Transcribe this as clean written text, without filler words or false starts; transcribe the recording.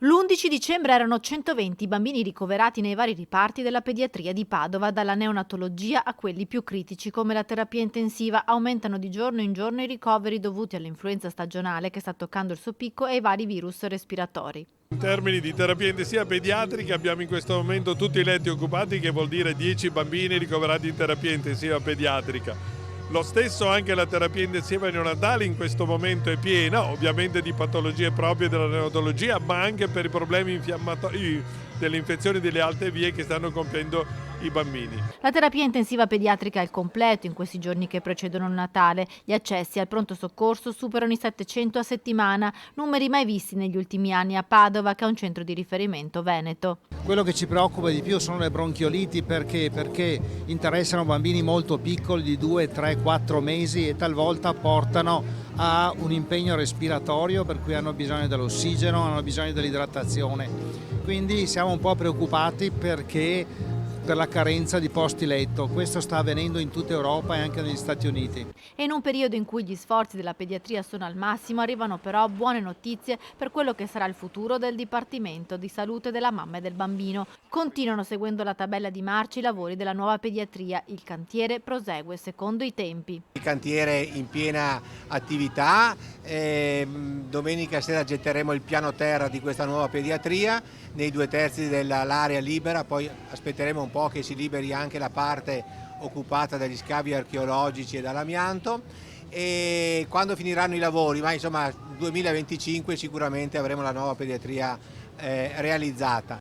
L'11 dicembre erano 120 i bambini ricoverati nei vari riparti della pediatria di Padova, dalla neonatologia a quelli più critici come la terapia intensiva. Aumentano di giorno in giorno i ricoveri dovuti all'influenza stagionale che sta toccando il suo picco e ai vari virus respiratori. In termini di terapia intensiva pediatrica abbiamo in questo momento tutti i letti occupati, che vuol dire 10 bambini ricoverati in terapia intensiva pediatrica. Lo stesso anche la terapia intensiva neonatale in questo momento è piena, ovviamente di patologie proprie della neonatologia, ma anche per i problemi infiammatori delle infezioni delle alte vie che stanno compiendo i bambini. La terapia intensiva pediatrica è al completo in questi giorni che precedono il Natale. Gli accessi al pronto soccorso superano i 700 a settimana, numeri mai visti negli ultimi anni a Padova, che è un centro di riferimento veneto. Quello che ci preoccupa di più sono le bronchioliti perché interessano bambini molto piccoli di 2, 3, 4 mesi e talvolta portano a un impegno respiratorio, per cui hanno bisogno dell'ossigeno, hanno bisogno dell'idratazione. Quindi siamo un po' preoccupati per la carenza di posti letto. Questo sta avvenendo in tutta Europa e anche negli Stati Uniti. E in un periodo in cui gli sforzi della pediatria sono al massimo, arrivano però buone notizie per quello che sarà il futuro del Dipartimento di Salute della Mamma e del Bambino. Continuano, seguendo la tabella di marcia, i lavori della nuova pediatria. Il cantiere prosegue secondo i tempi. Il cantiere in piena attività, domenica sera getteremo il piano terra di questa nuova pediatria nei 2/3 dell'area libera, poi aspetteremo un po' che si liberi anche la parte occupata dagli scavi archeologici e dall'amianto, e quando finiranno i lavori, ma insomma 2025 sicuramente avremo la nuova pediatria realizzata.